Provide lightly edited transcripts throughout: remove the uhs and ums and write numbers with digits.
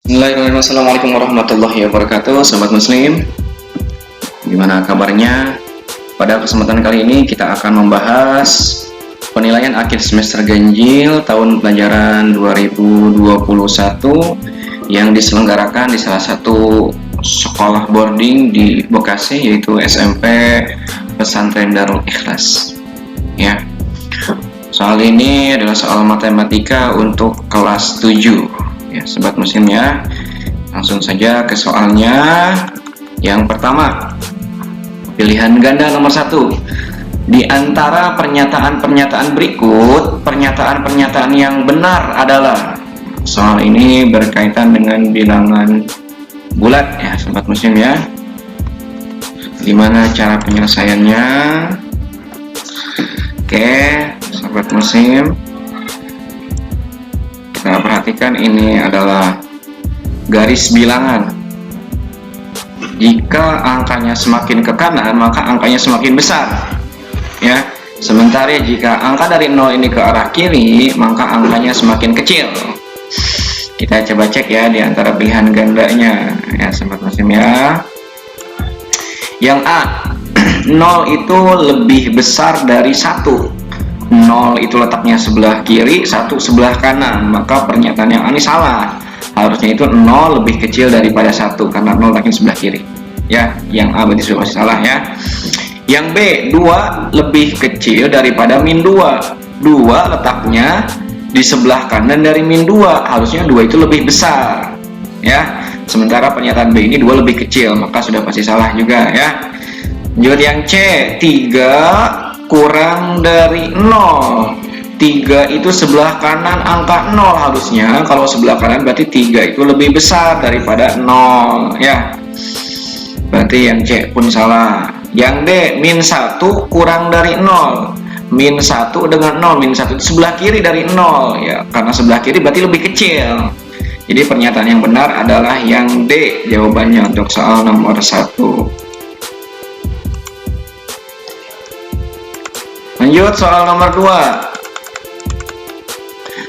Bismillahirrahmanirrahim. Assalamualaikum warahmatullahi wabarakatuh, sahabat muslim. Gimana kabarnya? Pada kesempatan kali ini kita akan membahas penilaian akhir semester ganjil tahun pelajaran 2021 yang diselenggarakan di salah satu sekolah boarding di Bekasi, yaitu SMP Pesantren Darul Ikhlas. Ya. Soal ini adalah soal matematika untuk kelas 7. Ya, sobat muslim ya. Langsung saja ke soalnya. Yang pertama, pilihan ganda nomor 1. Di antara pernyataan-pernyataan berikut, pernyataan-pernyataan yang benar adalah. Soal ini berkaitan dengan bilangan bulat ya, sobat muslim ya. Gimana cara penyelesaiannya? Oke, sobat muslim, kita perhatikan ini adalah garis bilangan. Jika angkanya semakin ke kanan, maka angkanya semakin besar. Ya. Sementara jika angka dari 0 ini ke arah kiri, maka angkanya semakin kecil. Kita coba cek ya di antara pilihan gandanya. Ya, sobat muslim ya. Yang A, 0 itu lebih besar dari 1. 0 itu letaknya sebelah kiri, 1 sebelah kanan, maka pernyataan yang ini salah. Harusnya itu 0 lebih kecil daripada 1 karena 0 letaknya sebelah kiri. Ya, yang A berarti sudah pasti salah ya. Yang B, 2 lebih kecil daripada min 2. 2 letaknya di sebelah kanan dari min 2. Harusnya 2 itu lebih besar. Ya. Sementara pernyataan B ini 2 lebih kecil, maka sudah pasti salah juga ya. Lanjut yang C, 3 kurang dari 0. 3 itu sebelah kanan angka 0 harusnya. Kalau sebelah kanan berarti 3 itu lebih besar daripada 0 ya. Berarti yang C pun salah. Yang D, min 1 kurang dari 0. Min 1 dengan 0, min 1 itu sebelah kiri dari 0 ya. Karena sebelah kiri berarti lebih kecil. Jadi pernyataan yang benar adalah yang D jawabannya untuk soal nomor 1. Lanjut soal nomor 2.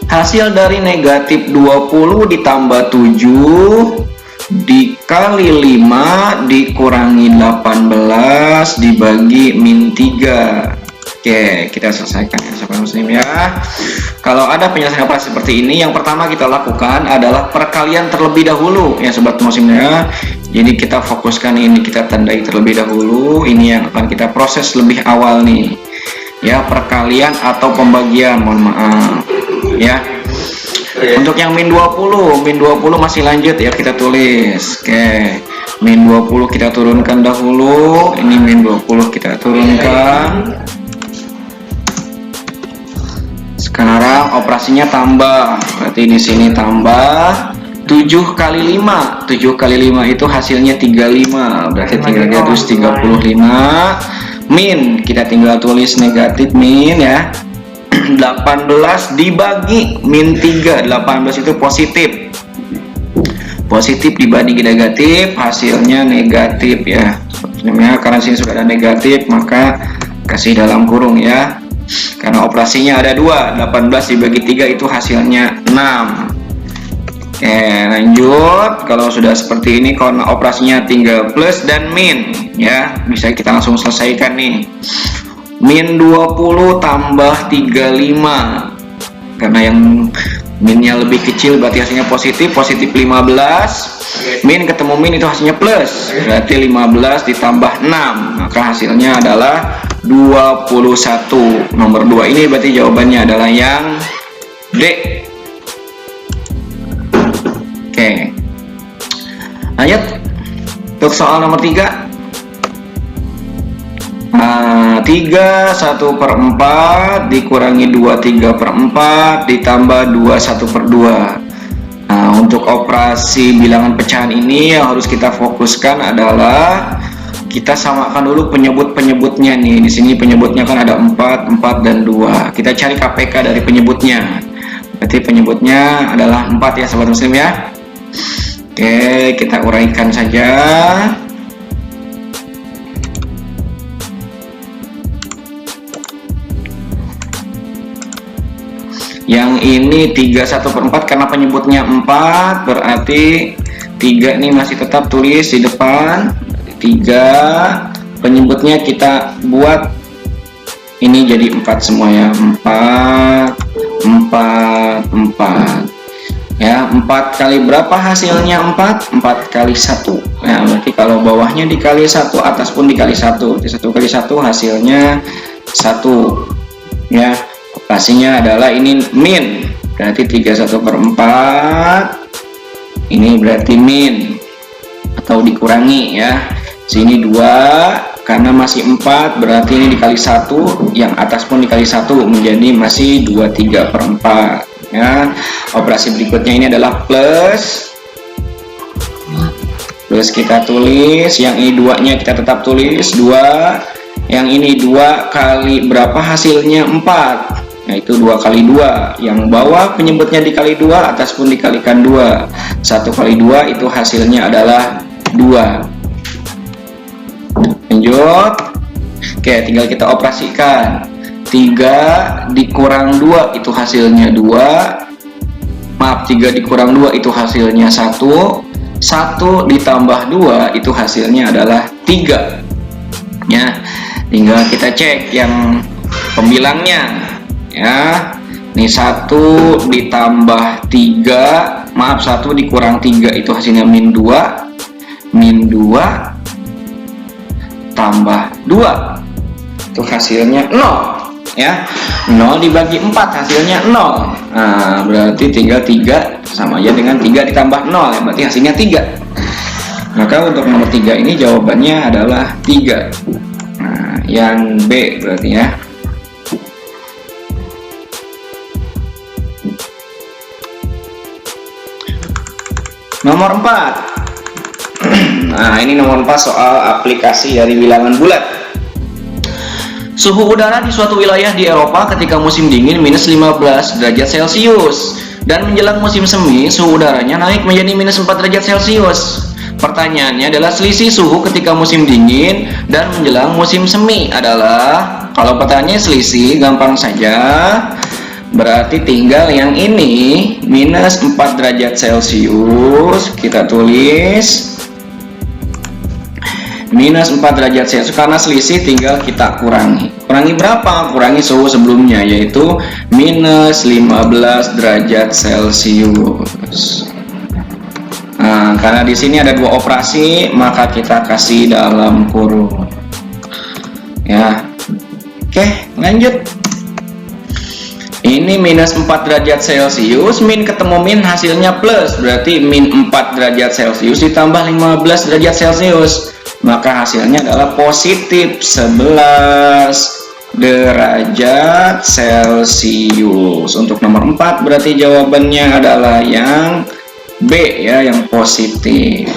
Hasil dari negatif 20 ditambah 7 dikali 5 dikurangi 18 dibagi min 3. Oke, kita selesaikan ya sobat muslim ya. Kalau ada penyelesaian operasi seperti ini, yang pertama kita lakukan adalah perkalian terlebih dahulu ya sobat muslim ya. Jadi kita fokuskan ini, kita tandai terlebih dahulu. Ini yang akan kita proses lebih awal nih. Ya, perkalian atau pembagian, mohon maaf ya. Untuk yang min 20 masih lanjut ya, kita tulis. Oke, min 20 kita turunkan dahulu. Ini min 20 kita turunkan. Sekarang operasinya tambah, berarti di sini tambah 7 kali 5. 7 kali 5 itu hasilnya 35, berarti 335. Min, kita tinggal tulis negatif min ya. 18 dibagi min 3. 18 itu positif. Positif dibagi negatif, hasilnya negatif ya. Karena sini sudah ada negatif, maka kasih dalam kurung ya. Karena operasinya ada 2, 18 dibagi 3 itu hasilnya 6. Oke, lanjut. Kalau sudah seperti ini, karena operasinya tinggal plus dan min ya, bisa kita langsung selesaikan nih. Min 20 tambah 35. Karena yang minnya lebih kecil berarti hasilnya positif, positif 15. Min ketemu min itu hasilnya plus, berarti 15 ditambah 6, maka hasilnya adalah 21. Nomor 2 ini berarti jawabannya adalah yang D. Oke, lanjut untuk soal nomor 3. 3 1/4 dikurangi 2 3/4 ditambah 2 1/2. Nah, untuk operasi bilangan pecahan ini yang harus kita fokuskan adalah kita samakan dulu penyebut-penyebutnya nih. Di sini penyebutnya kan ada 4, 4 dan 2. Kita cari KPK dari penyebutnya. Berarti penyebutnya adalah 4 ya sobat muslim ya. Oke, kita uraikan saja. Yang ini 3/1/4 karena penyebutnya 4, berarti 3 ini masih tetap tulis di depan. 3 penyebutnya kita buat ini jadi 4 semua ya. 4 ya. 4 kali berapa hasilnya? 4 kali 1 ya. Berarti kalau bawahnya dikali 1, atas pun dikali 1. 1 kali 1 hasilnya 1 ya. Operasinya adalah ini min, berarti 3/1/4 ini berarti min atau dikurangi ya. Sini 2 karena masih 4, berarti ini dikali 1, yang atas pun dikali 1 menjadi masih 23/4 ya. Operasi berikutnya ini adalah plus kita tulis, yang ini 2 nya kita tetap tulis 2, yang ini 2 kali berapa hasilnya? 4, yaitu 2 kali 2, yang bawah penyebutnya dikali 2, atas pun dikalikan 2. 1 kali 2 itu hasilnya adalah 2. Lanjut. Oke, tinggal kita operasikan. 3 dikurang 2 itu hasilnya 2. Maaf, 3 dikurang 2 itu hasilnya 1. 1 ditambah 2 itu hasilnya adalah 3 ya. Tinggal kita cek yang pembilangnya ya. Nih 1 ditambah 3, maaf 1 dikurang 3 itu hasilnya min 2. Min 2 tambah 2 itu hasilnya 0 ya. 0 dibagi 4 hasilnya 0. Nah, berarti tinggal 3 sama aja dengan 3 ditambah 0 ya, berarti hasilnya 3. Maka untuk nomor 3 ini jawabannya adalah 3. Nah, yang B berarti ya. Nomor 4. Nah, ini nomor 4 soal aplikasi dari bilangan bulat. Suhu udara di suatu wilayah di Eropa ketika musim dingin minus 15 derajat Celcius, dan menjelang musim semi suhu udaranya naik menjadi minus 4 derajat Celcius. Pertanyaannya adalah selisih suhu ketika musim dingin dan menjelang musim semi adalah, kalau pertanyaannya selisih gampang saja, berarti tinggal yang ini minus 4 derajat Celcius kita tulis minus 4 derajat Celcius, karena selisih tinggal kita kurangi. Kurangi berapa? Kurangi suhu sebelumnya, yaitu minus 15 derajat Celcius. Nah, karena di sini ada 2 operasi, maka kita kasih dalam kurung ya. Oke, lanjut. Ini minus 4 derajat Celcius, min ketemu min hasilnya plus, berarti min 4 derajat Celcius ditambah 15 derajat Celcius, maka hasilnya adalah positif 11 derajat Celcius. Untuk nomor 4 berarti jawabannya adalah yang B ya, yang positif.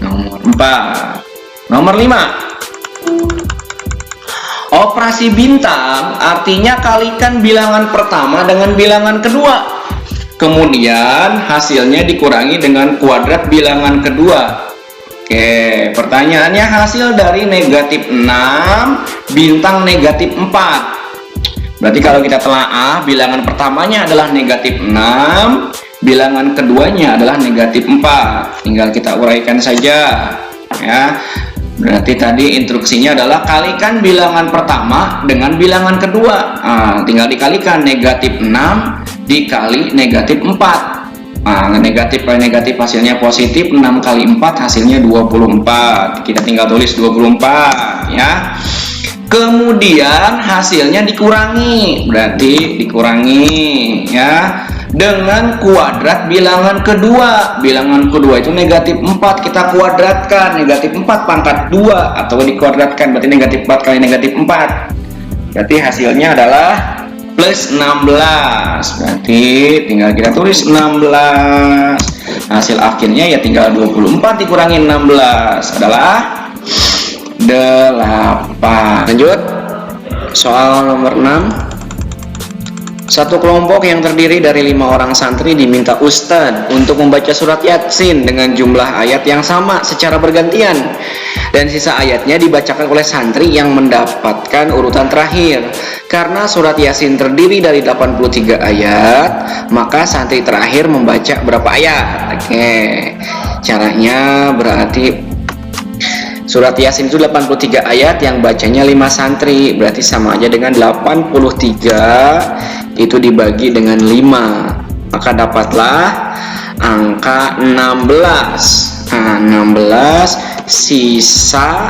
Nomor 4. Nomor 5. Operasi bintang artinya kalikan bilangan pertama dengan bilangan kedua, kemudian hasilnya dikurangi dengan kuadrat bilangan kedua. Oke, pertanyaannya hasil dari negatif 6 bintang negatif 4. Berarti kalau kita telaah, bilangan pertamanya adalah negatif 6, bilangan keduanya adalah negatif 4. Tinggal kita uraikan saja ya. Berarti tadi instruksinya adalah kalikan bilangan pertama dengan bilangan kedua. Nah, tinggal dikalikan negatif 6 dikali negatif 4. Nah, negatif kali negatif hasilnya positif, 6 kali 4 hasilnya 24. Kita tinggal tulis 24 ya. Kemudian hasilnya dikurangi, berarti dikurangi ya dengan kuadrat bilangan kedua. Bilangan kedua itu negatif 4, kita kuadratkan, negatif 4 pangkat 2 atau dikuadratkan, berarti negatif 4 kali negatif 4, berarti hasilnya adalah plus 16. Berarti tinggal kita tulis 16. Hasil akhirnya ya tinggal 24 dikurangi 16 adalah 8. Lanjut soal nomor 6. Satu kelompok yang terdiri dari 5 orang santri diminta ustadz untuk membaca surat Yasin dengan jumlah ayat yang sama secara bergantian, dan sisa ayatnya dibacakan oleh santri yang mendapatkan urutan terakhir. Karena surat Yasin terdiri dari 83 ayat, maka santri terakhir membaca berapa ayat? Oke, caranya berarti surat Yasin itu 83 ayat, yang bacanya 5 santri, berarti sama aja dengan 83 itu dibagi dengan 5, maka dapatlah angka 16. Nah, 16 sisa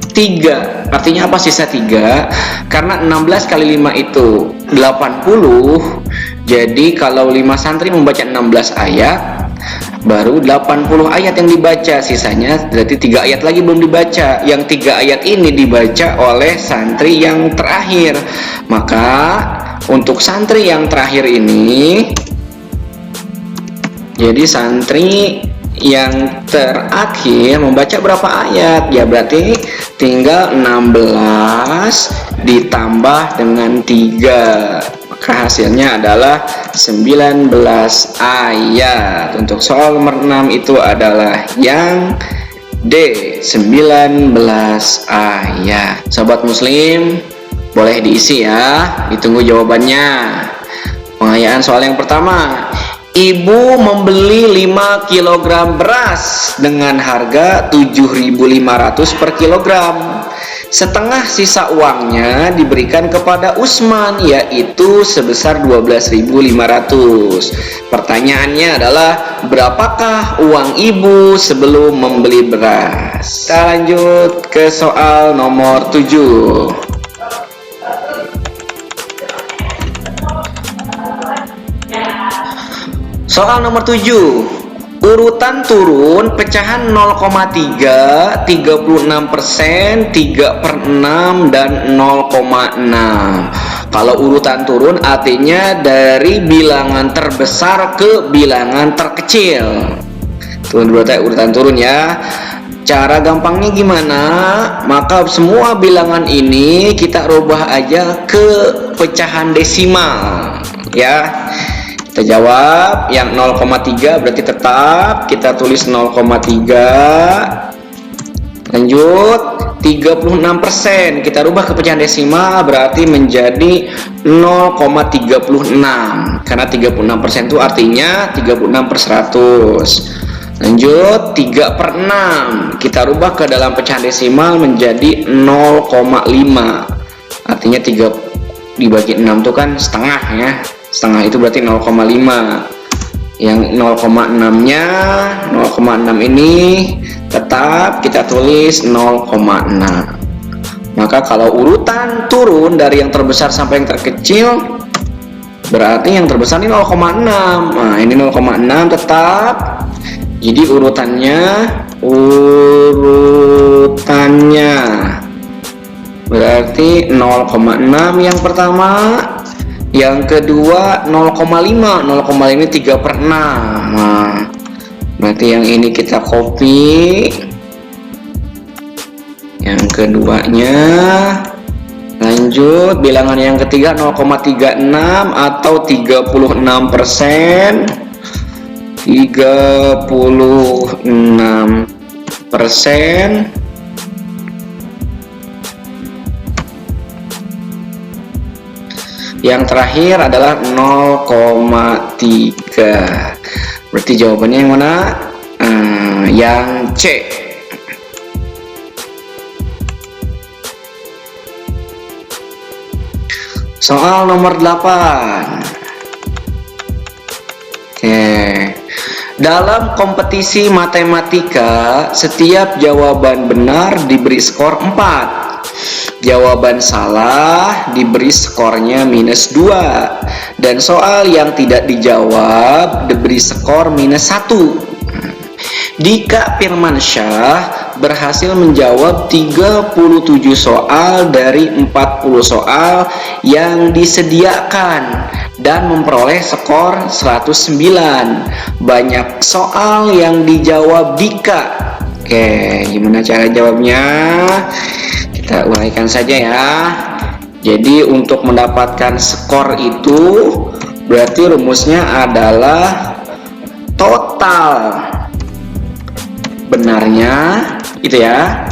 3. Artinya apa sisa 3? Karena 16 kali 5 itu 80. Jadi kalau 5 santri membaca 16 ayat, baru 80 ayat yang dibaca. Sisanya berarti 3 ayat lagi belum dibaca. Yang 3 ayat ini dibaca oleh santri yang terakhir. Maka untuk santri yang terakhir ini, jadi santri yang terakhir membaca berapa ayat? Ya berarti tinggal 16 ditambah dengan 3, maka hasilnya adalah 19 ayat. Untuk soal nomor 6 itu adalah yang D, 19 ayat. Sobat muslim, boleh diisi ya, ditunggu jawabannya. Pengayaan soal yang pertama. Ibu membeli 5 kg beras dengan harga 7.500 per kilogram. Setengah sisa uangnya diberikan kepada Usman, yaitu sebesar 12.500. Pertanyaannya adalah, berapakah uang ibu sebelum membeli beras? Kita lanjut ke soal nomor 7. Soal nomor 7. Urutan turun pecahan 0,3, 36%, 3/6, dan 0,6. Kalau urutan turun artinya dari bilangan terbesar ke bilangan terkecil. Turun berarti urutan turun ya. Cara gampangnya gimana? Maka semua bilangan ini kita rubah aja ke pecahan desimal ya. Kita jawab yang 0,3 berarti tetap kita tulis 0,3. Lanjut, 36% kita rubah ke pecahan desimal berarti menjadi 0,36, karena 36% itu artinya 36/100. Lanjut, 3/6 kita rubah ke dalam pecahan desimal menjadi 0,5, artinya 3 dibagi 6 itu kan setengah ya. Setengah itu berarti 0,5. Yang 0,6-nya, 0,6 ini tetap kita tulis 0,6. Maka kalau urutan turun dari yang terbesar sampai yang terkecil, berarti yang terbesar ini 0,6. Nah, ini 0,6 tetap. Jadi urutannya berarti 0,6 yang pertama. Yang kedua 0,5. 0,5 ini 3/6. Nah, berarti yang ini kita copy. Yang keduanya. Lanjut, bilangan yang ketiga 0,36 atau 36%. 36%. Yang terakhir adalah 0,3. Berarti jawabannya yang mana? Yang C. Soal nomor 8. Oke. Dalam kompetisi matematika, setiap jawaban benar diberi skor 4. Jawaban salah diberi skornya -2, dan soal yang tidak dijawab diberi skor -1. Dika Firmansyah berhasil menjawab 37 soal dari 40 soal yang disediakan dan memperoleh skor 109. Banyak soal yang dijawab Dika. Oke, gimana cara jawabnya? Kita uraikan saja ya. Jadi untuk mendapatkan skor itu berarti rumusnya adalah total benarnya itu ya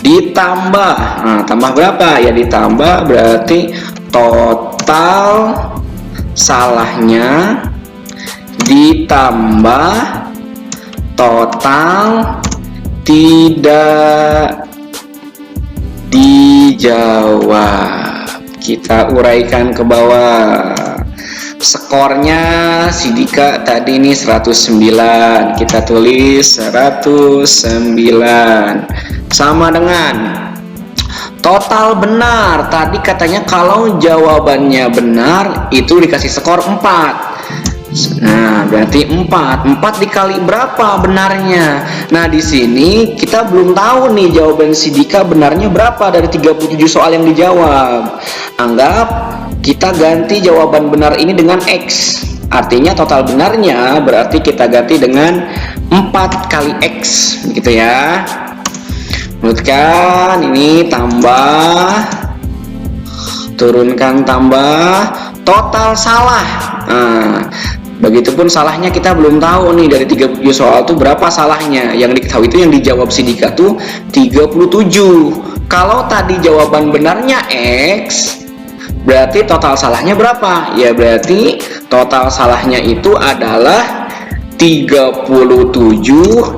ditambah, nah tambah berapa ya, ditambah berarti total salahnya ditambah total tidak dijawab. Kita uraikan ke bawah. Skornya si Dika tadi ini 109, kita tulis 109 sama dengan total benar. Tadi katanya kalau jawabannya benar itu dikasih skor 4. Nah, berarti 4 dikali berapa benarnya? Nah, di sini kita belum tahu nih jawaban si Dika benarnya berapa dari 37 soal yang dijawab. Anggap kita ganti jawaban benar ini dengan X. Artinya total benarnya berarti kita ganti dengan 4 kali X gitu ya. Turunkan ini tambah, turunkan tambah, total salah. Nah, begitupun salahnya kita belum tahu nih dari 37 soal tuh berapa salahnya. Yang diketahui itu yang dijawab si Dika tuh 37. Kalau tadi jawaban benarnya X, berarti total salahnya berapa? Ya berarti total salahnya itu adalah 37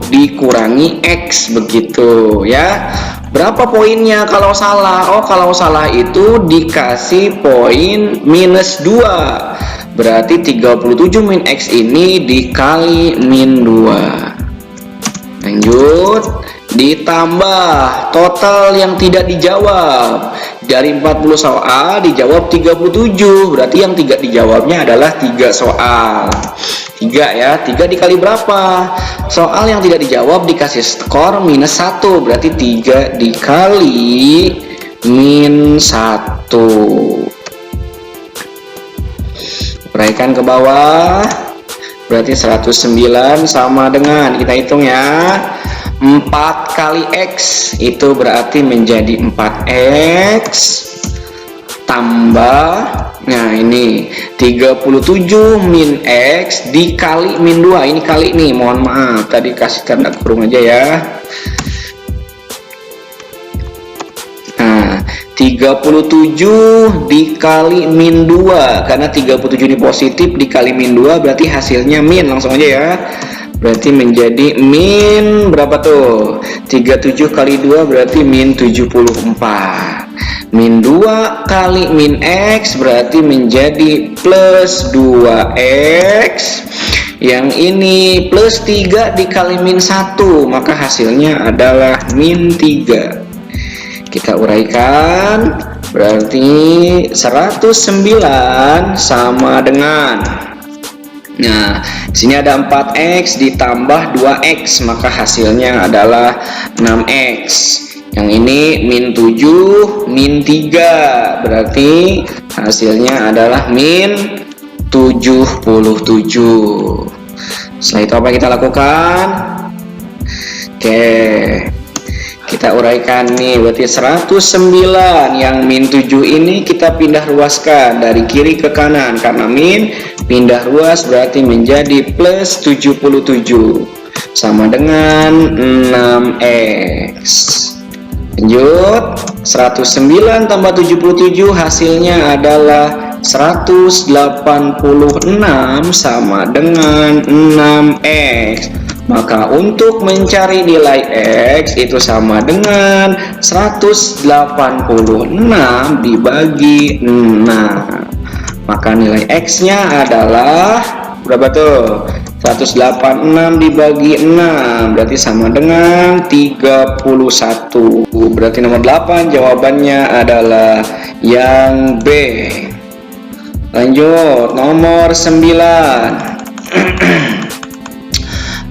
dikurangi X begitu ya. Berapa poinnya kalau salah? Oh, kalau salah itu dikasih poin minus 2. Berarti 37 min X ini dikali min 2. Lanjut, ditambah total yang tidak dijawab. Dari 40 soal dijawab 37. Berarti yang tidak dijawabnya adalah 3 soal. 3 ya, 3 dikali berapa? Soal yang tidak dijawab dikasih skor minus 1. Berarti 3 dikali min 1. Uraikan ke bawah. Berarti 109 sama dengan, kita hitung ya, 4 kali X itu berarti menjadi 4X tambah, nah ini 37 min X dikali min 2. Ini kali nih, mohon maaf tadi kasih tanda kurung aja ya. Nah, 37 dikali min 2, karena 37 ini positif dikali min 2 berarti hasilnya min, langsung aja ya. Berarti menjadi min berapa tuh? 37 kali 2 berarti min 74. Min 2 kali min X berarti menjadi plus 2X. Yang ini plus 3 dikali min 1, maka hasilnya adalah min 3. Kita uraikan, berarti 109 sama dengan, nah sini ada 4X ditambah 2X, maka hasilnya adalah 6X. Yang ini min 7 min 3, berarti hasilnya adalah min 77. Setelah itu apa kita lakukan? Oke, kita uraikan nih, berarti 109 yang min 7 ini kita pindah ruaskan dari kiri ke kanan, karena min pindah ruas berarti menjadi plus 77 sama dengan 6X. Lanjut, 109 tambah 77 hasilnya adalah 186 sama dengan 6X. Maka untuk mencari nilai X itu sama dengan 186 dibagi 6. Maka nilai X nya adalah berapa tuh? 186 dibagi 6 berarti sama dengan 31. Berarti nomor 8 jawabannya adalah yang B. Lanjut, nomor 9.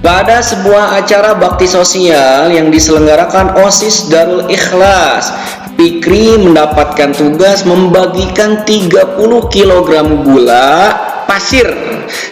Pada sebuah acara bakti sosial yang diselenggarakan OSIS Darul Ikhlas, Fikri mendapatkan tugas membagikan 30 kg gula pasir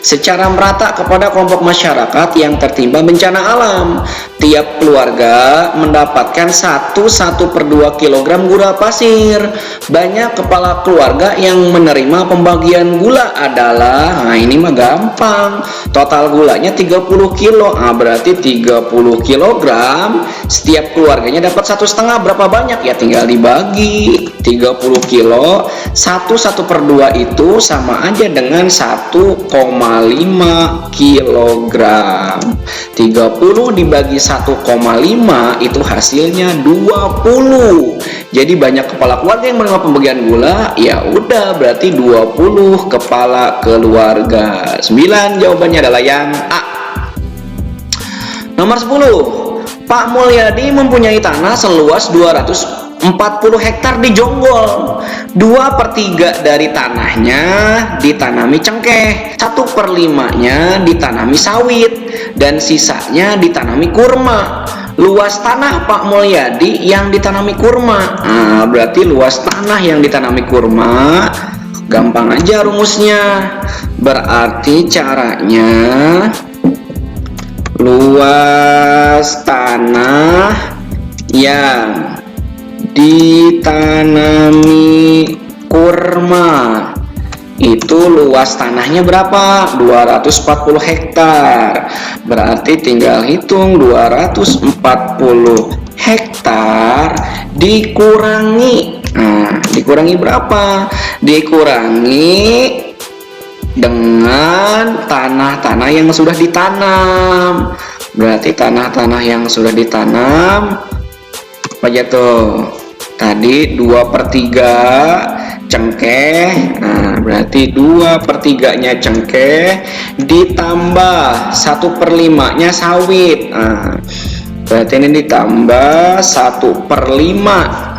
secara merata kepada kelompok masyarakat yang tertimpa bencana alam. Tiap keluarga mendapatkan 1/2 kilogram gula pasir. Banyak kepala keluarga yang menerima pembagian gula adalah, nah ini mah gampang, total gulanya 30 kilo. Berarti 30 kilogram, setiap keluarganya dapat 1,5. Berapa banyak? Ya tinggal dibagi 30 kilo, 1/2 itu sama aja dengan 1,5 kilogram. 30 dibagi 1,5 itu hasilnya 20. Jadi banyak kepala keluarga yang menerima pembagian gula, ya udah berarti 20 kepala keluarga. 9 jawabannya adalah yang A. Nomor 10. Pak Mulyadi mempunyai tanah seluas 240 hektar di Jonggol. 2/3 dari tanahnya ditanami cengkeh, 1/5-nya ditanami sawit, dan sisanya ditanami kurma. Luas tanah Pak Mulyadi yang ditanami kurma. Berarti luas tanah yang ditanami kurma, gampang aja rumusnya. Berarti caranya luas tanah yang ditanami kurma itu luas tanahnya berapa? 240 hektar. Berarti tinggal hitung 240 hektar dikurangi. Dikurangi berapa? Dikurangi dengan tanah-tanah yang sudah ditanam. Berarti tanah-tanah yang sudah ditanam apa aja tuh? Tadi 2/3 cengkeh. Berarti 2/3-nya cengkeh ditambah 1/5-nya sawit. Berarti ini ditambah 1/5.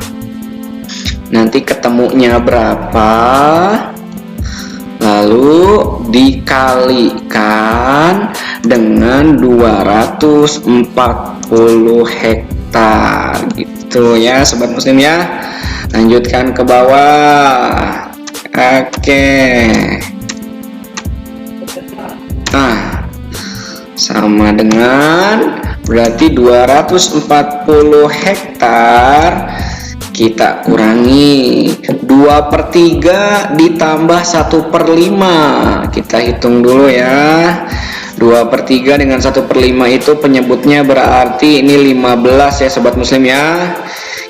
Nanti ketemunya berapa? Lalu dikalikan dengan 240 hektar gitu ya sobat muslim ya. Lanjutkan ke bawah. Oke. Sama dengan berarti 240 hektar kita kurangi 2/3 ditambah 1/5. Kita hitung dulu ya. 2/3 dengan 1/5 itu penyebutnya berarti ini 15 ya sobat muslim ya.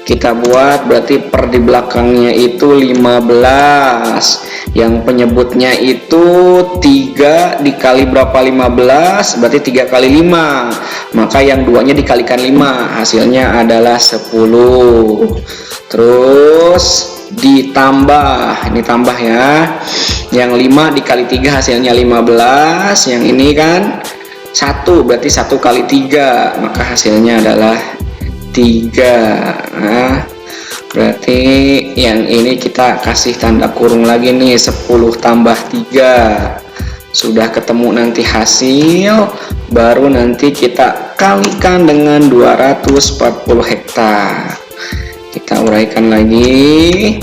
Kita buat berarti per di belakangnya itu 15. Yang penyebutnya itu 3 dikali berapa? 15, berarti 3 kali 5. Maka yang duanya dikalikan 5, hasilnya adalah 10. Terus ditambah, ini tambah ya. Yang 5 dikali 3 hasilnya 15. Yang ini kan 1, berarti 1 kali 3, maka hasilnya adalah 3. Berarti yang ini kita kasih tanda kurung lagi nih, 10 tambah 3. Sudah ketemu nanti hasil, baru nanti kita kalikan dengan 240 hektar. Kita uraikan lagi.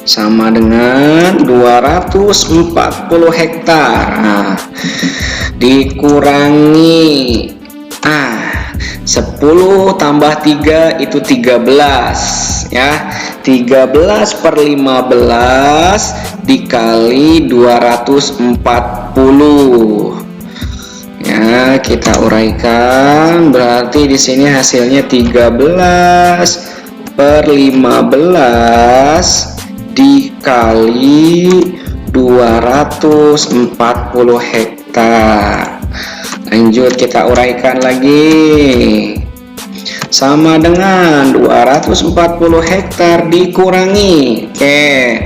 Sama dengan 240 hektar. Dikurangi 10 tambah 3 itu 13 ya. 13/15 dikali 240 ya. Kita uraikan, berarti di sini hasilnya 13/15 dikali 240 hektar. Lanjut kita uraikan lagi. Sama dengan 240 hektar dikurangi. Oke.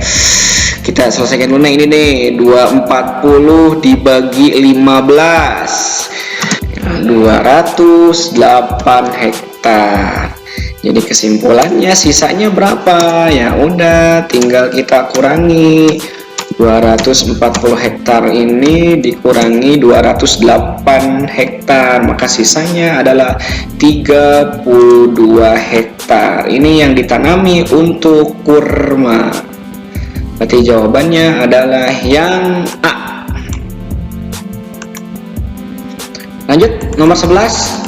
Kita selesaikan dulu ini nih. 240 dibagi 15. 208 hektar. Jadi kesimpulannya sisanya berapa? Ya udah tinggal kita kurangi. 240 hektar ini dikurangi 208 hektar, maka sisanya adalah 32 hektar. Ini yang ditanami untuk kurma. Berarti jawabannya adalah yang A. Lanjut, nomor 11.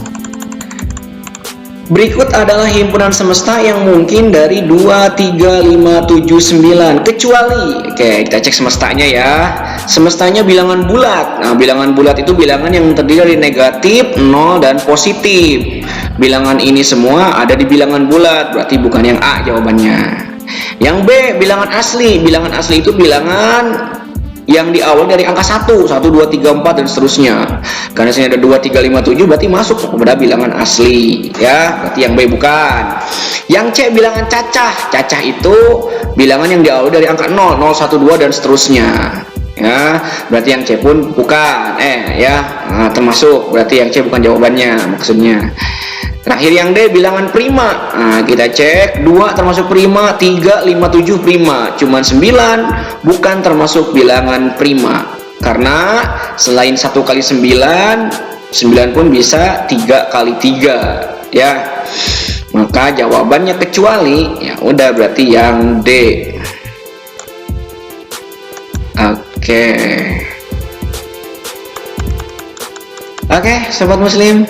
Berikut adalah himpunan semesta yang mungkin dari 2, 3, 5, 7, 9 kecuali. Oke, kita cek semestanya ya. Semestanya bilangan bulat. Nah, bilangan bulat itu bilangan yang terdiri dari negatif, 0, dan positif. Bilangan ini semua ada di bilangan bulat, berarti bukan yang A jawabannya. Yang B, bilangan asli. Bilangan asli itu bilangan yang diawali dari angka 1, 1, 2, 3, 4 dan seterusnya. Karena sini ada 2, 3, 5, 7 berarti masuk kepada bilangan asli ya, berarti yang B bukan. Yang C, bilangan cacah. Cacah itu bilangan yang diawali dari angka 0, 0, 1, 2 dan seterusnya ya, berarti yang C pun bukan nah, termasuk, berarti yang C bukan jawabannya maksudnya. Terakhir yang D, bilangan prima. Nah, kita cek 2 termasuk prima, 3, 5, 7 prima. Cuman 9 bukan termasuk bilangan prima. Karena selain 1 kali 9, 9 pun bisa 3 kali 3 ya. Maka jawabannya kecuali, ya udah berarti yang D. Oke, sobat muslim.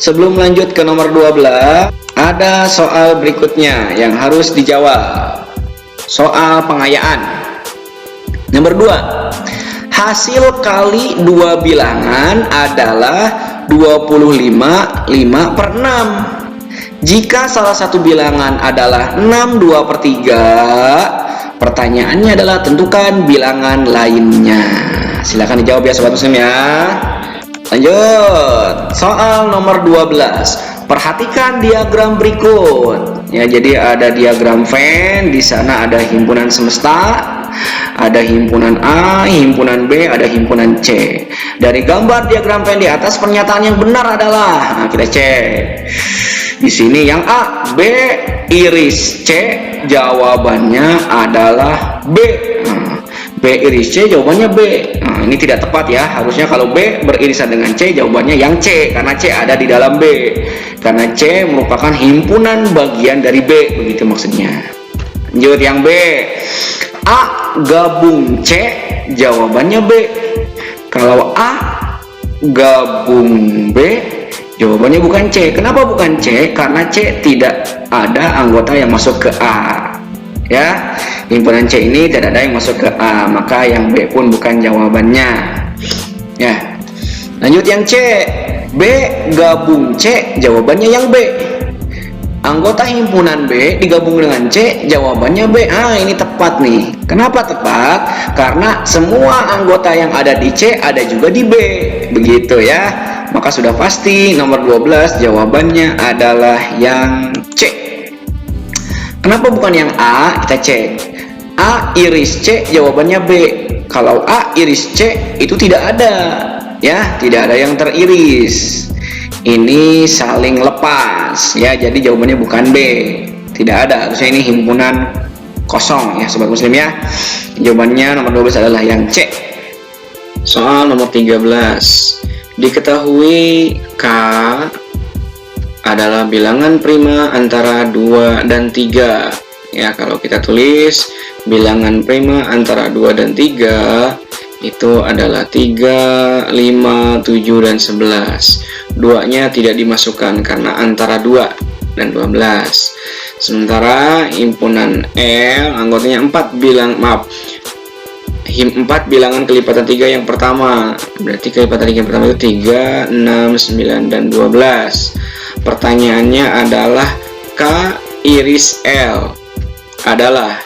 Sebelum lanjut ke nomor 12, ada soal berikutnya yang harus dijawab. Soal pengayaan. Nomor 2. Hasil kali dua bilangan adalah 25, 5 per 6. Jika salah satu bilangan adalah 6, 2/3, pertanyaannya adalah tentukan bilangan lainnya. Silakan dijawab ya sobat muslim ya. Lanjut, soal nomor 12. Perhatikan diagram berikut. Ya, jadi ada diagram Venn, di sana ada himpunan semesta, ada himpunan A, himpunan B, ada himpunan C. Dari gambar diagram Venn di atas, pernyataan yang benar adalah, nah, kita cek. Di sini yang A, B iris C, jawabannya adalah B. B iris C, jawabannya B. Nah, ini tidak tepat ya. Harusnya kalau B beririsan dengan C, jawabannya yang C, karena C ada di dalam B. Karena C merupakan himpunan bagian dari B, begitu maksudnya. Lanjut yang B. A gabung C, jawabannya B. Kalau A gabung B, jawabannya bukan C. Kenapa bukan C? Karena C tidak ada anggota yang masuk ke A. Ya, himpunan C ini tidak ada yang masuk ke A, maka yang B pun bukan jawabannya. Ya, lanjut yang C. B gabung C, jawabannya yang B. Anggota himpunan B digabung dengan C, jawabannya B. Ah, ini tepat nih. Kenapa tepat? Karena semua anggota yang ada di C ada juga di B. Begitu ya. Maka sudah pasti nomor 12 jawabannya adalah yang C. Kenapa bukan yang A? Kita cek. A iris C, jawabannya B. Kalau A iris C itu tidak ada, ya, tidak ada yang teriris. Ini saling lepas, ya. Jadi jawabannya bukan B. Tidak ada. Harusnya ini himpunan kosong, ya, sobat muslim ya. Jawabannya nomor 12 adalah yang C. Soal nomor 13. Diketahui K adalah bilangan prima antara 2 dan 3. Ya, kalau kita tulis bilangan prima antara 2 dan 3 itu adalah 3, 5, 7 dan 11. 2-nya tidak dimasukkan karena antara 2 dan 12. Sementara himpunan L anggotanya 4 bilangan kelipatan 3 yang pertama. Berarti kelipatan 3 yang pertama itu 3, 6, 9 dan 12. Pertanyaannya adalah K iris L adalah,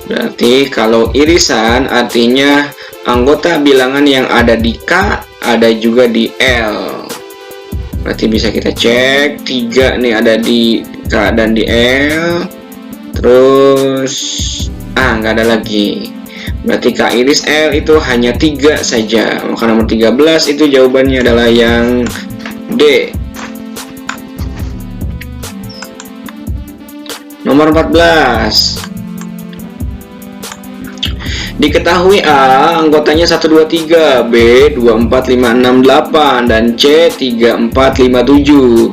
berarti kalau irisan artinya anggota bilangan yang ada di K ada juga di L. Berarti bisa kita cek 3 nih ada di K dan di L. Terus nggak ada lagi. Berarti K iris L itu hanya 3 saja. Maka nomor 13 itu jawabannya adalah yang D. Nomor 14. Diketahui A anggotanya 1, 2, 3, B 2, 4, 5, 6, 8 dan C 3, 4, 5, 7.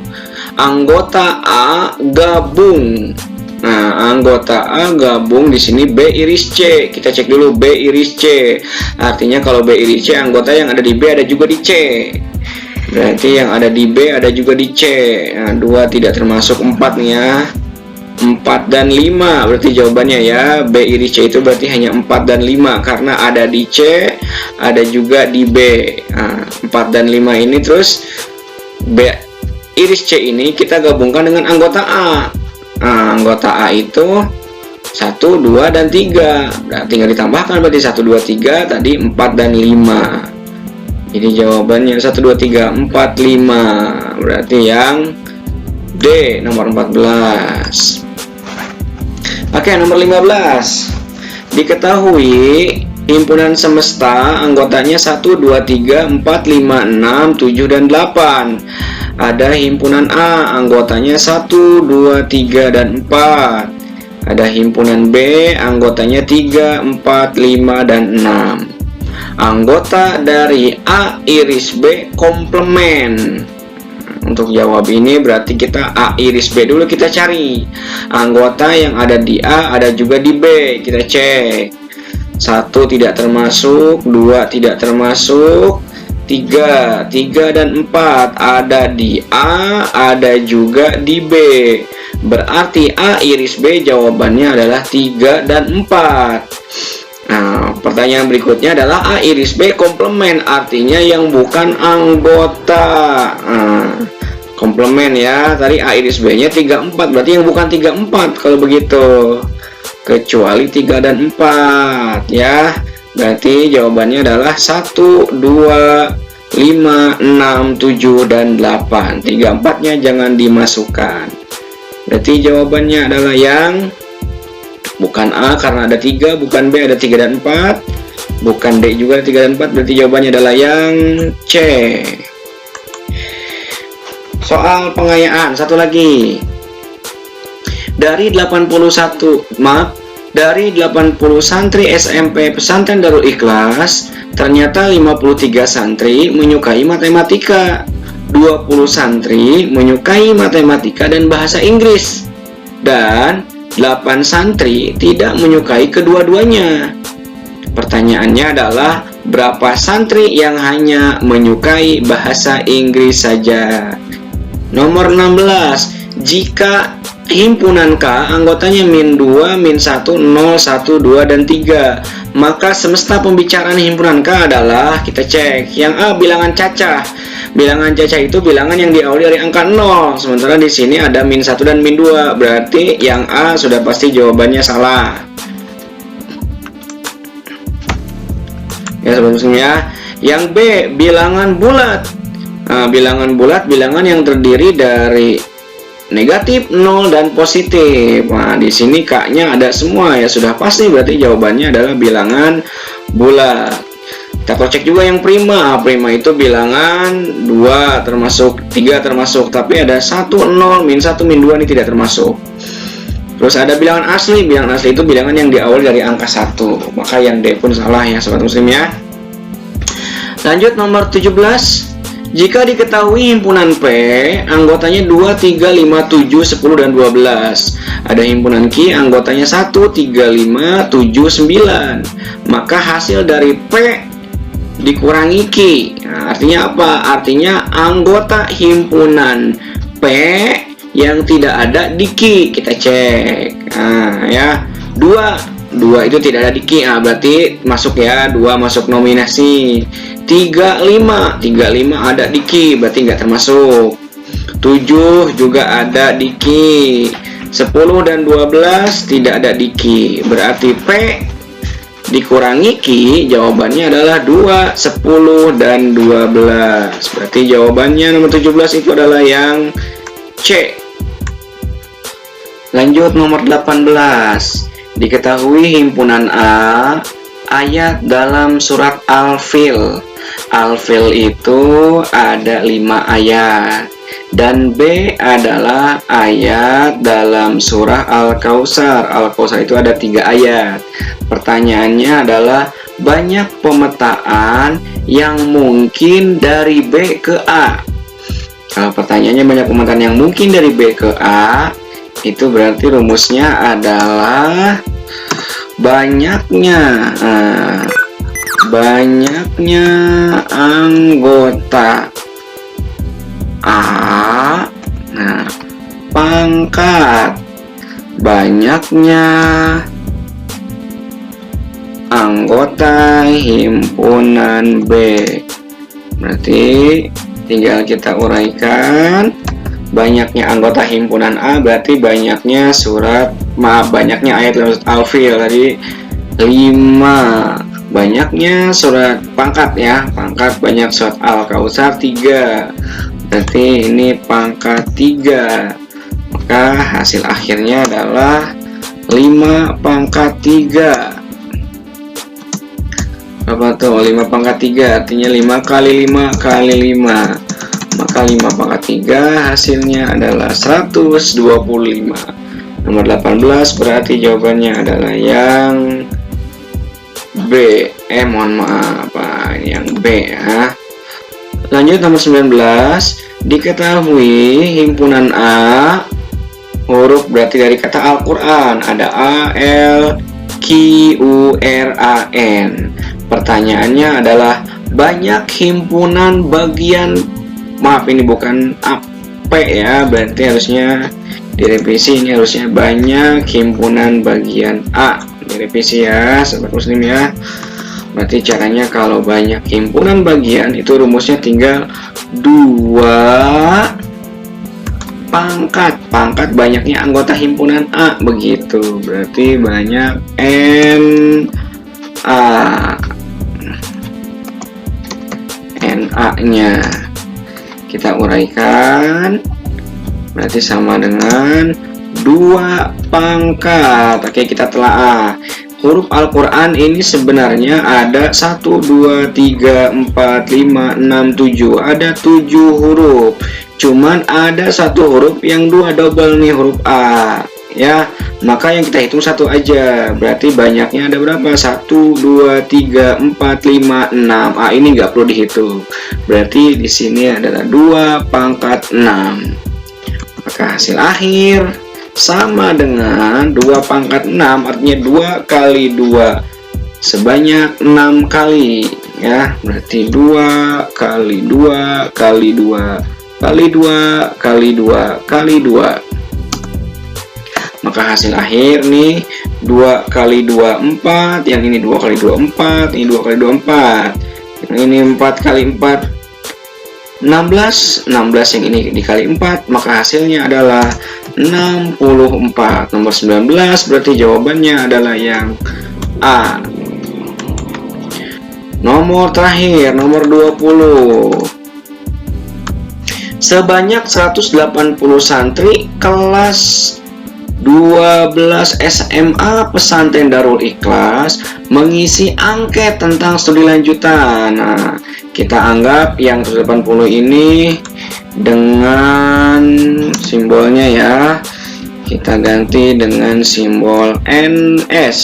Anggota A gabung Nah, anggota A gabung di sini B iris C. Kita cek dulu B iris C. Artinya kalau B iris C, anggota yang ada di B ada juga di C. Berarti yang ada di B ada juga di C. Nah, 2 tidak termasuk 4 nih ya. 4 dan 5 berarti jawabannya ya. B iris C itu berarti hanya 4 dan 5 karena ada di C, ada juga di B. Nah, 4 dan 5 ini, terus B iris C ini kita gabungkan dengan anggota A. Nah, anggota A itu 1, 2, dan 3. Nah, tinggal ditambahkan berarti 1, 2, 3 tadi 4 dan 5. Jadi jawabannya 1, 2, 3, 4, 5. Berarti yang D nomor 14. Oke, nomor 15. Diketahui himpunan semesta anggotanya 1, 2, 3, 4, 5, 6, 7, dan 8. Ada himpunan A anggotanya 1, 2, 3, dan 4. Ada himpunan B anggotanya 3, 4, 5, dan 6. Anggota dari A iris B komplement. Untuk jawab ini berarti kita A iris B dulu kita cari. Anggota yang ada di A ada juga di B. Kita cek. 1 tidak termasuk, 2 tidak termasuk, 3 dan 4 ada di A, ada juga di B. Berarti A iris B jawabannya adalah 3 dan 4. Nah, pertanyaan berikutnya adalah A iris B komplement, artinya yang bukan anggota. Komplement ya, tadi A iris B nya 3, 4, berarti yang bukan 3, 4 kalau begitu, kecuali 3 dan 4 ya. Berarti jawabannya adalah 1, 2, 5, 6, 7, dan 8. 3, 4 nya jangan dimasukkan. Berarti jawabannya adalah yang bukan A karena ada 3, bukan B ada 3 dan 4, bukan D juga ada 3 dan 4, berarti jawabannya adalah yang C. Soal pengayaan satu lagi. Dari 80 santri SMP Pesantren Darul Ikhlas, ternyata 53 santri menyukai matematika, 20 santri menyukai matematika dan bahasa Inggris, dan 8 santri tidak menyukai kedua-duanya. Pertanyaannya adalah berapa santri yang hanya menyukai bahasa Inggris saja? Nomor 16. Jika himpunan K anggotanya -2, -1, 0, 1, 2, dan 3, maka semesta pembicaraan himpunan K adalah, kita cek, yang A bilangan cacah. Bilangan cacah itu bilangan yang diawali dari angka 0. Sementara di sini ada -1 dan -2. Berarti yang A sudah pasti jawabannya salah. Ya, sebelumnya. Yang B bilangan bulat. Nah, bilangan bulat bilangan yang terdiri dari negatif, 0, dan positif. Nah, di sini K-nya ada semua ya, sudah pasti berarti jawabannya adalah bilangan bulat. Kita cek juga yang prima. Prima itu bilangan 2 termasuk, 3 termasuk, tapi ada 1, 0, -1, -2 ini tidak termasuk. Terus ada bilangan asli. Bilangan asli itu bilangan yang diawali dari angka 1. Maka yang D pun salah ya sobat muslim ya. Lanjut nomor 17. Jika diketahui himpunan P anggotanya 2, 3, 5, 7, 10, dan 12. Ada himpunan Q anggotanya 1, 3, 5, 7, 9. Maka hasil dari P dikurangi Q. Nah, artinya apa? Artinya anggota himpunan P yang tidak ada di Q. Kita cek. Nah, ya. 2 itu tidak ada di Q. Nah, berarti masuk ya. 2 masuk nominasi. 3, 5 ada di Q, berarti nggak termasuk. 7 juga ada di Q. 10 dan 12 tidak ada di Q. Berarti P dikurangi Q jawabannya adalah 2, 10, dan 12. Berarti jawabannya nomor 17 itu adalah yang C. Lanjut nomor 18. Diketahui himpunan A ayat dalam surat Al-Fil. Al-Fil itu ada 5 ayat, dan B adalah ayat dalam surah Al-Kautsar. Al-Kautsar itu ada 3 ayat. Pertanyaannya adalah banyak pemetaan yang mungkin dari B ke A. Kalau pertanyaannya banyak pemetaan yang mungkin dari B ke A, itu berarti rumusnya adalah banyaknya anggota A, nah, pangkat banyaknya anggota himpunan B. Berarti tinggal kita uraikan. Banyaknya anggota himpunan A berarti banyaknya banyaknya ayat alfil tadi 5. Banyaknya surat pangkat ya, pangkat banyak surat Al-Kautsar 3. Berarti ini pangkat 3. Maka hasil akhirnya adalah 5 pangkat 3. Berapa tuh? 5 pangkat 3 artinya 5 kali 5 kali 5. Maka 5 pangkat 3 hasilnya adalah 125. Nomor 18 berarti jawabannya adalah yang B. Mohon maaf, yang B ya. Lanjut nomor 19. Diketahui himpunan A, huruf berarti dari kata Al-Quran, ada A, L, Q, U, R, A, N. Pertanyaannya adalah banyak himpunan bagian, maaf ini bukan AP ya, berarti harusnya direvisi, ini harusnya banyak himpunan bagian A. Direvisi ya sahabat muslim ya. Berarti caranya kalau banyak himpunan bagian itu rumusnya tinggal 2 pangkat banyaknya anggota himpunan A, begitu. Berarti banyak NA nya kita uraikan, berarti sama dengan 2 pangkat. Oke, kita telaah. Huruf Al-Quran ini sebenarnya ada 1, 2, 3, 4, 5, 6, 7. Ada 7 huruf. Cuman ada 1 huruf yang 2 double nih, huruf A. Ya, maka yang kita hitung 1 aja. Berarti banyaknya ada berapa? 1, 2, 3, 4, 5, 6. A ini nggak perlu dihitung. Berarti di sini adalah 2 pangkat 6. Maka hasil akhir sama dengan 2 pangkat 6, artinya 2 kali 2 sebanyak 6 kali ya. Berarti 2 kali 2 kali 2 kali 2 kali 2 kali 2. Maka hasil akhir nih 2 kali 2 4, yang ini 2 kali 2 4, ini 2 kali 2 4, yang ini 4 kali 4 16 yang ini dikali 4, maka hasilnya adalah 64. Nomor 19 berarti jawabannya adalah yang A. Nomor terakhir, nomor 20. Sebanyak 180 santri kelas 12 SMA Pesantren Darul Ikhlas mengisi angket tentang studi lanjutan. Nah, kita anggap yang 180 ini dengan simbolnya ya, kita ganti dengan simbol NS,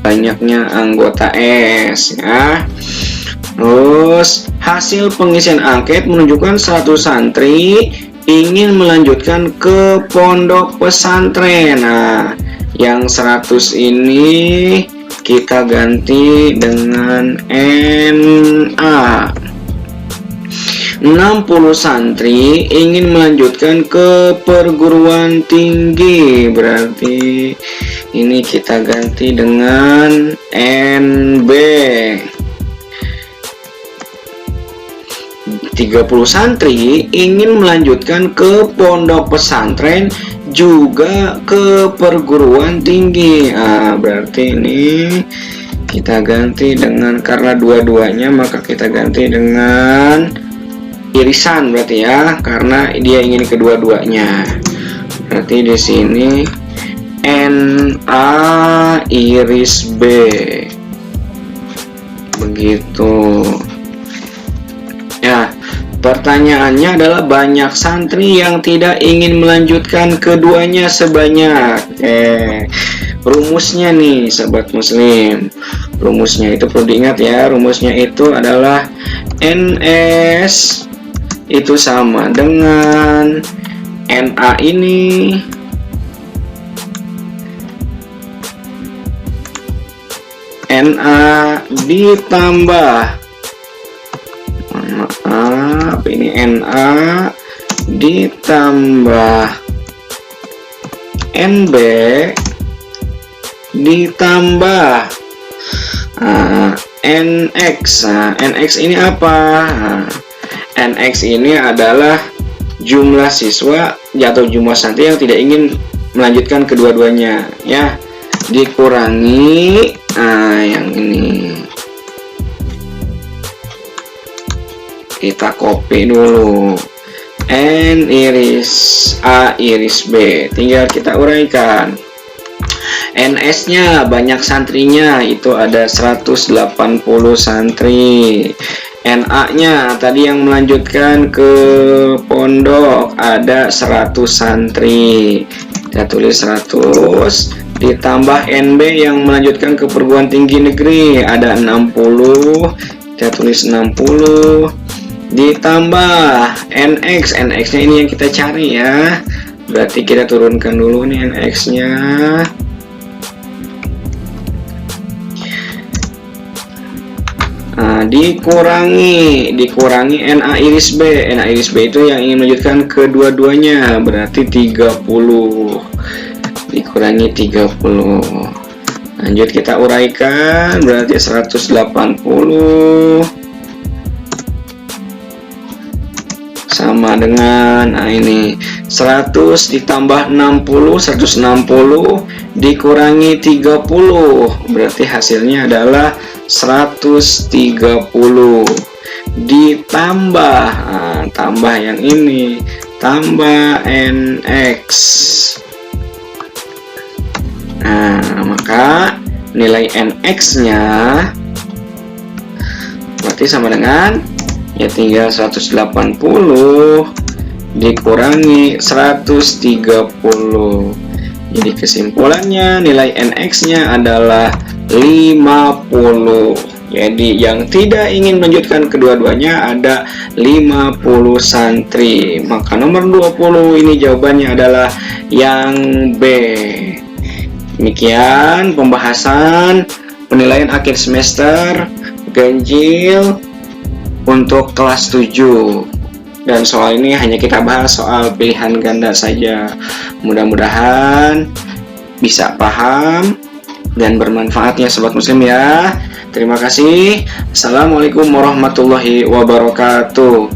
banyaknya anggota S ya. Terus hasil pengisian angket menunjukkan 100 santri ingin melanjutkan ke pondok pesantren. Nah, yang 100 ini kita ganti dengan NA. 60 santri ingin melanjutkan ke perguruan tinggi, berarti ini kita ganti dengan NB. 30 santri ingin melanjutkan ke pondok pesantren juga ke perguruan tinggi. Nah, berarti ini kita ganti dengan, karena dua-duanya maka kita ganti dengan irisan berarti ya, karena dia ingin kedua-duanya. Berarti di sini NA iris B, begitu ya. Pertanyaannya adalah banyak santri yang tidak ingin melanjutkan keduanya sebanyak. Rumusnya nih sahabat muslim, rumusnya itu perlu diingat ya, rumusnya itu adalah NS itu sama dengan NA ini NA ditambah, maaf, ini NA ditambah NB ditambah NX. NX ini apa? NX ini adalah jumlah siswa atau jumlah santri yang tidak ingin melanjutkan kedua-duanya, ya, dikurangi yang ini. Kita copy dulu, N iris A iris B, tinggal kita uraikan. NS nya banyak santrinya, itu ada 180 santri. NA nya tadi yang melanjutkan ke pondok ada 100 santri, kita tulis 100 ditambah NB yang melanjutkan ke perguruan tinggi negeri ada 60, kita tulis 60 ditambah NX. NX nya ini yang kita cari, ya, berarti kita turunkan dulu nih NX nya. Dikurangi NA iris B. NA iris B itu yang ingin melanjutkan kedua-duanya, berarti 30 dikurangi 30. Lanjut kita uraikan, berarti 180 sama dengan ini 100 ditambah 60, 160 dikurangi 30, berarti hasilnya adalah 130 ditambah tambah yang ini, tambah NX. Maka nilai NX nya berarti sama dengan, ya, tinggal 180 dikurangi 130. Jadi kesimpulannya nilai NX nya adalah 50. Jadi yang tidak ingin melanjutkan kedua-duanya ada 50 santri. Maka nomor 20 ini jawabannya adalah yang B. Demikian pembahasan penilaian akhir semester ganjil untuk kelas 7. Dan soal ini hanya kita bahas soal pilihan ganda saja. Mudah-mudahan bisa paham dan bermanfaat ya sobat muslim, ya. Terima kasih. Assalamualaikum warahmatullahi wabarakatuh.